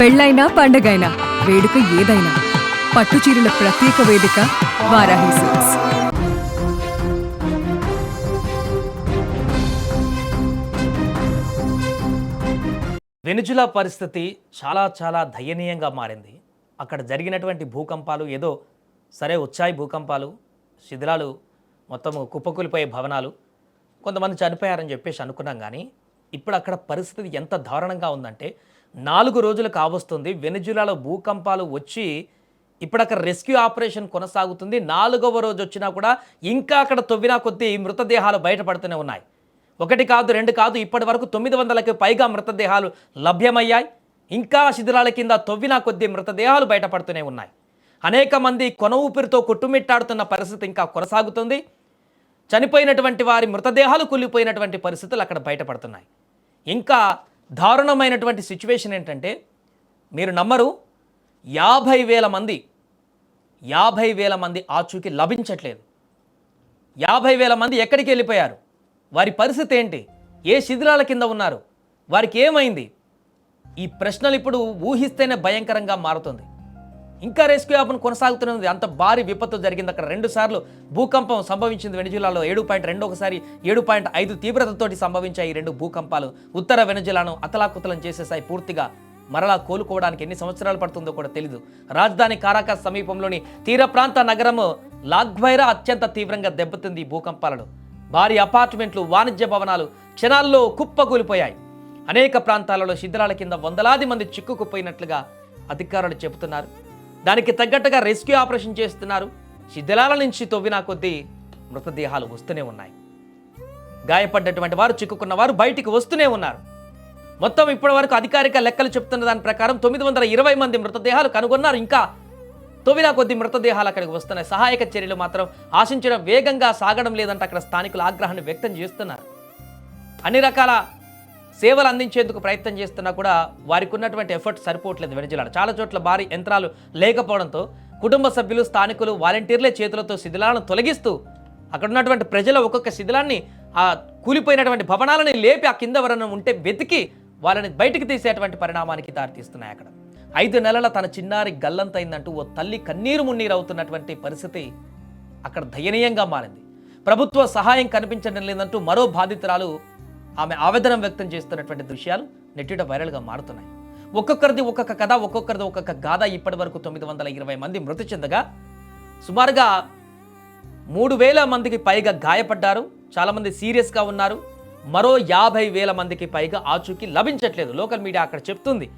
పెళ్ళైనా పండగైనా వేడుక ఏదైనా పట్టుచీరల ప్రత్యేక వేదిక వారాహి సిల్క్స్. వెనుజులా పరిస్థితి చాలా చాలా దయనీయంగా మారింది. అక్కడ జరిగినటువంటి భూకంపాలు ఏదో సరే వచ్చాయి, భూకంపాలు, శిథిలాలు, మొత్తం కుప్పకూలిపోయే భవనాలు, కొంతమంది చనిపోయారని చెప్పేసి అనుకున్నాం. కానీ ఇప్పుడు అక్కడ పరిస్థితి ఎంత దారుణంగా ఉందంటే 4 రోజులు కావస్తుంది వెనుజులాలో భూకంపాలు వచ్చి ఇప్పుడు అక్కడ రెస్క్యూ ఆపరేషన్ కొనసాగుతుంది. 4వ రోజు వచ్చినా కూడా ఇంకా అక్కడ తవ్వినా కొద్దీ మృతదేహాలు బయటపడుతూనే ఉన్నాయి. 1 కాదు 2 కాదు, ఇప్పటి వరకు 900కి పైగా మృతదేహాలు లభ్యమయ్యాయి. ఇంకా శిథిలాల కింద తవ్వినా కొద్దీ మృతదేహాలు బయటపడుతూనే ఉన్నాయి. అనేక మంది కొన ఊపిరితో కొట్టుమిట్టాడుతున్న పరిస్థితి ఇంకా కొనసాగుతుంది. చనిపోయినటువంటి వారి మృతదేహాలు కూలిపోయినటువంటి పరిస్థితులు అక్కడ బయటపడుతున్నాయి. ఇంకా దారుణమైనటువంటి సిచ్యువేషన్ ఏంటంటే మీరు నమ్మరు, 50,000 మంది ఆచూకీ లభించట్లేదు. 50,000 మంది ఎక్కడికి వెళ్ళిపోయారు? వారి పరిస్థితి ఏంటి? ఏ శిథిలాల కింద ఉన్నారు? వారికి ఏమైంది? ఈ ప్రశ్నలు ఇప్పుడు ఊహిస్తేనే భయంకరంగా మారుతుంది. ఇంకా రెస్క్యూ ఆపరేషన్ కొనసాగుతున్నది. అంత భారీ విపత్తు జరిగింది అక్కడ. 2 సార్లు భూకంపం సంభవించింది వెనుజులాలో. 7.2 ఒకసారి 7.5 తీవ్రతతోటి సంభవించాయి ఈ 2 భూకంపాలు. ఉత్తర వెనుజులాను అతలాకుతలం చేసేసాయి పూర్తిగా. మరలా కోలుకోవడానికి ఎన్ని సంవత్సరాలు పడుతుందో కూడా తెలీదు. రాజధాని కారాకస్ సమీపంలోని తీర ప్రాంత నగరం లాగ్వైరా అత్యంత తీవ్రంగా దెబ్బతింది ఈ భూకంపాలలో. భారీ అపార్ట్మెంట్లు, వాణిజ్య భవనాలు క్షణాల్లో కుప్పకూలిపోయాయి. అనేక ప్రాంతాలలో శిథిలాల కింద వందలాది మంది చిక్కుకుపోయినట్లుగా అధికారులు చెబుతున్నారు. దానికి తగ్గట్టుగా రెస్క్యూ ఆపరేషన్ చేస్తున్నారు. శిథిలాల నుంచి తవ్వినా కొద్దీ మృతదేహాలు వస్తూనే ఉన్నాయి. గాయపడ్డటువంటి వారు, చిక్కుకున్న వారు బయటికి వస్తూనే ఉన్నారు. మొత్తం ఇప్పటి వరకు అధికారిక లెక్కలు చెప్తున్న దాని ప్రకారం 920 మంది మృతదేహాలు కనుగొన్నారు. ఇంకా తవ్వినా కొద్ది మృతదేహాలు అక్కడికి వస్తున్నాయి. సహాయక చర్యలు మాత్రం ఆశించిన వేగంగా సాగడం లేదంటే అక్కడ స్థానికులు ఆగ్రహాన్ని వ్యక్తం చేస్తున్నారు. అన్ని రకాల సేవలు అందించేందుకు ప్రయత్నం చేస్తున్నా కూడా వారికి ఉన్నటువంటి ఎఫర్ట్ సరిపోవట్లేదు. వెనుజులాలో చాలా చోట్ల భారీ యంత్రాలు లేకపోవడంతో కుటుంబ సభ్యులు, స్థానికులు, వాలంటీర్లే చేతులతో శిథిలాలను తొలగిస్తూ అక్కడ ఉన్నటువంటి ప్రజలు ఒక్కొక్క శిథిలాన్ని, ఆ కూలిపోయినటువంటి భవనాలని లేపి ఆ కింద ఎవరైనా ఉంటే వెతికి వాళ్ళని బయటికి తీసేటువంటి పరిణామానికి దారితీస్తున్నాయి. అక్కడ 5 నెలల తన చిన్నారి గల్లంతైందంటూ ఓ తల్లి కన్నీరు మున్నీరు అవుతున్నటువంటి పరిస్థితి అక్కడ దయనీయంగా మారింది. ప్రభుత్వ సహాయం కనిపించడం లేదంటూ మరో బాధితురాలు ఆమె ఆవేదన వ్యక్తం చేస్తున్నటువంటి దృశ్యాలు నెట్టిట వైరల్గా మారుతున్నాయి. ఒక్కొక్కరిది ఒక్కొక్క కథ, ఒక్కొక్కరిది ఒక్కొక్క గాథ. ఇప్పటి వరకు 920 మంది మృతి చెందగా సుమారుగా 3,000 మందికి పైగా గాయపడ్డారు. చాలామంది సీరియస్గా ఉన్నారు. మరో 50,000 మందికి పైగా ఆచూకీ లభించట్లేదు. లోకల్ మీడియా అక్కడ చెప్తుంది.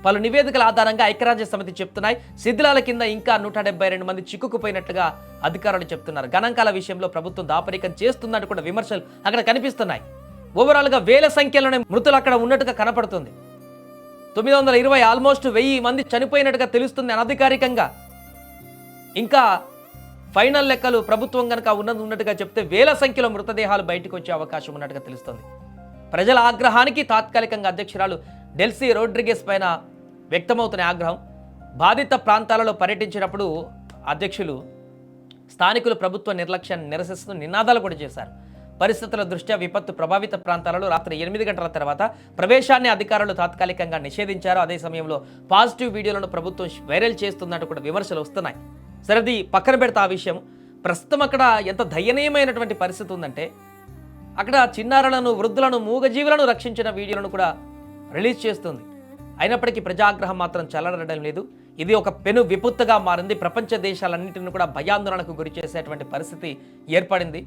పలు నివేదికల ఆధారంగా ఐక్యరాజ్య సమితి చెప్తున్నాయి. శిథిలాల కింద ఇంకా 172 మంది చిక్కుకుపోయినట్లుగా అధికారులు చెప్తున్నారు. గణాంకాల విషయంలో ప్రభుత్వం దాపరికం చేస్తుందంటూ కూడా విమర్శలు అక్కడ కనిపిస్తున్నాయి. ఓవరాల్గా వేల సంఖ్యలోనే మృతులు అక్కడ ఉన్నట్టుగా కనపడుతుంది. 920, ఆల్మోస్ట్ 1000 మంది చనిపోయినట్టుగా తెలుస్తుంది అనధికారికంగా. ఇంకా ఫైనల్ లెక్కలు ప్రభుత్వం కనుక ఉన్నట్టుగా చెప్తే వేల సంఖ్యలో మృతదేహాలు బయటకు వచ్చే అవకాశం ఉన్నట్టుగా తెలుస్తుంది. ప్రజల ఆగ్రహానికి తాత్కాలికంగా అధ్యక్షురాలు డెల్సీ రోడ్రిగెస్ పైన వ్యక్తమవుతున్న ఆగ్రహం. బాధిత ప్రాంతాలలో పర్యటించినప్పుడు అధ్యక్షులు స్థానికులు ప్రభుత్వ నిర్లక్ష్యాన్ని నిరసిస్తూ నినాదాలు కూడా చేశారు. పరిస్థితుల దృష్ట్యా విపత్తు ప్రభావిత ప్రాంతాలలో రాత్రి 8 గంటల తర్వాత ప్రవేశాన్ని అధికారులు తాత్కాలికంగా నిషేధించారు. అదే సమయంలో పాజిటివ్ వీడియోలను ప్రభుత్వం వైరల్ చేస్తుందంటూ కూడా విమర్శలు వస్తున్నాయి. సరేది పక్కన పెడతా ఆ విషయం. ప్రస్తుతం అక్కడ ఎంత దయనీయమైనటువంటి పరిస్థితి ఉందంటే అక్కడ చిన్నారులను, వృద్ధులను, మూగజీవులను రక్షించిన వీడియోలను కూడా రిలీజ్ చేస్తుంది. అయినప్పటికీ ప్రజాగ్రహం మాత్రం చల్లడడం లేదు. ఇది ఒక పెను విపత్తుగా మారింది. ప్రపంచ దేశాలన్నింటిని కూడా భయాందోళనకు గురి చేసేటువంటి పరిస్థితి ఏర్పడింది.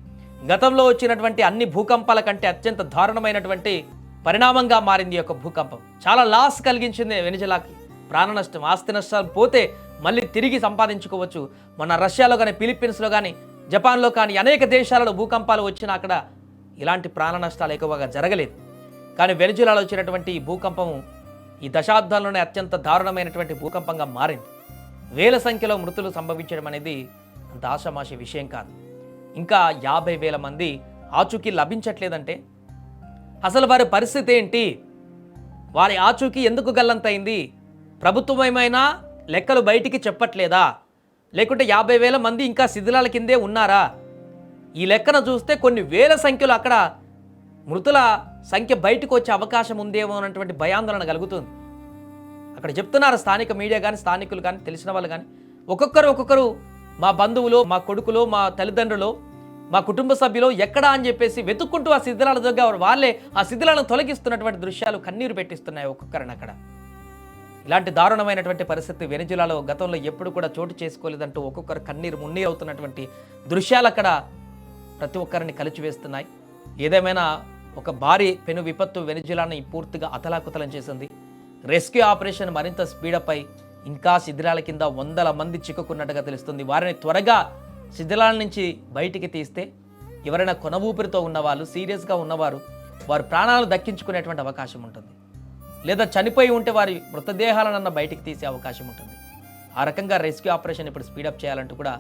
గతంలో వచ్చినటువంటి అన్ని భూకంపాల కంటే అత్యంత దారుణమైనటువంటి పరిణామంగా మారింది ఈ యొక్క భూకంపం. చాలా లాస్ కలిగించింది వెనుజులాకి. ప్రాణ నష్టం, ఆస్తి నష్టాలు పోతే మళ్ళీ తిరిగి సంపాదించుకోవచ్చు. మన రష్యాలో కానీ, ఫిలిప్పీన్స్లో కానీ, జపాన్లో కానీ అనేక దేశాలలో భూకంపాలు వచ్చినా అక్కడ ఇలాంటి ప్రాణ నష్టాలు ఎక్కువగా జరగలేదు. కానీ వెనుజులాలో వచ్చినటువంటి ఈ భూకంపము ఈ దశాబ్దాల్లోనే అత్యంత దారుణమైనటువంటి భూకంపంగా మారింది. వేల సంఖ్యలో మృతులు సంభవించడం అనేది అంత ఆషామాషి విషయం కాదు. ఇంకా 50,000 మంది ఆచూకీ లభించట్లేదంటే అసలు వారి పరిస్థితి ఏంటి? వారి ఆచూకీ ఎందుకు గల్లంతైంది? ప్రభుత్వం ఏమైనా లెక్కలు బయటికి చెప్పట్లేదా? లేకుంటే 50,000 మంది ఇంకా శిథిలాల కిందే ఉన్నారా? ఈ లెక్కన చూస్తే కొన్ని వేల సంఖ్యలో అక్కడ మృతుల సంఖ్య బయటకు వచ్చే అవకాశం ఉందేమో అన్నటువంటి భయాందోళన కలుగుతుంది. అక్కడ అక్కడ చెప్తున్నారు స్థానిక మీడియా కానీ స్థానికులు కానీ తెలిసిన వాళ్ళు కానీ ఒక్కొక్కరు మా బంధువులు, మా కొడుకులు, మా తల్లిదండ్రులు, మా కుటుంబ సభ్యులు ఎక్కడా అని చెప్పేసి వెతుక్కుంటూ ఆ శిథిలాల దగ్గర వాళ్ళే ఆ శిథిలాలను తొలగిస్తున్నటువంటి దృశ్యాలు కన్నీరు పెట్టిస్తున్నాయి ఒక్కొక్కరిని అక్కడ. ఇలాంటి దారుణమైనటువంటి పరిస్థితి వెనిజులాలో గతంలో ఎప్పుడు కూడా చోటు చేసుకోలేదంటూ ఒక్కొక్కరు కన్నీరు మున్నీరు అవుతున్నటువంటి దృశ్యాలు అక్కడ ప్రతి ఒక్కరిని కలిచివేస్తున్నాయి. ఏదేమైనా ఒక భారీ పెను విపత్తు వెనిజులాని పూర్తిగా అతలాకుతలం చేసింది. రెస్క్యూ ఆపరేషన్ మరింత స్పీడప్ అయి ఇంకా శిథిలాల కింద వందల మంది చిక్కుకున్నట్టుగా తెలుస్తుంది. వారిని త్వరగా శిథిలాల నుంచి బయటికి తీస్తే ఎవరైనా కొన ఊపిరితో ఉన్నవాళ్ళు, సీరియస్గా ఉన్నవారు వారు ప్రాణాలు దక్కించుకునేటువంటి అవకాశం ఉంటుంది. లేదా చనిపోయి ఉంటే వారి మృతదేహాలనన్న బయటికి తీసే అవకాశం ఉంటుంది. ఆ రకంగా రెస్క్యూ ఆపరేషన్ ఇప్పుడు స్పీడప్ చేయాలంటూ కూడా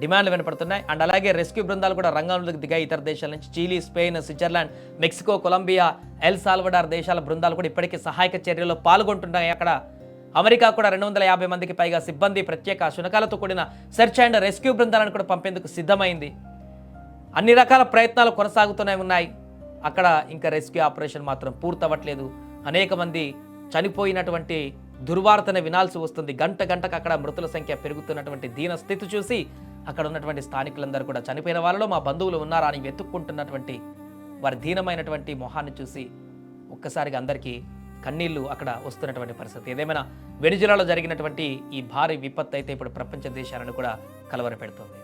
డిమాండ్లు వినపడుతున్నాయి. అండ్ అలాగే రెస్క్యూ బృందాలు కూడా రంగంలోకి దిగాయి. ఇతర దేశాల నుంచి Chile, Spain, Switzerland, Mexico, Colombia, El Salvador దేశాల బృందాలు కూడా ఇప్పటికే సహాయక చర్యల్లో పాల్గొంటున్నాయి. అక్కడ అమెరికా కూడా 250 మందికి పైగా సిబ్బంది ప్రత్యేక శునకాలతో కూడిన సెర్చ్ అండ్ రెస్క్యూ బృందాలను కూడా పంపేందుకు సిద్ధమైంది. అన్ని రకాల ప్రయత్నాలు కొనసాగుతూనే ఉన్నాయి. అక్కడ ఇంకా రెస్క్యూ ఆపరేషన్ మాత్రం పూర్తవ్వట్లేదు. అనేక మంది చనిపోయినటువంటి దుర్వార్తను వినాల్సి వస్తుంది. గంటకు అక్కడ మృతుల సంఖ్య పెరుగుతున్నటువంటి దీన స్థితి చూసి అక్కడ ఉన్నటువంటి స్థానికులందరూ కూడా చనిపోయిన వాళ్ళలో మా బంధువులు ఉన్నారా అని వెతుక్కుంటున్నటువంటి వారి దీనమైనటువంటి మొహాన్ని చూసి ఒక్కసారిగా అందరికీ కన్నీళ్లు అక్కడ వస్తున్నటువంటి పరిస్థితి. ఏదేమైనా వెనిజులాలో జరిగినటువంటి ఈ భారీ విపత్తు అయితే ఇప్పుడు ప్రపంచ దేశాలను కూడా కలవరపెడుతుంది.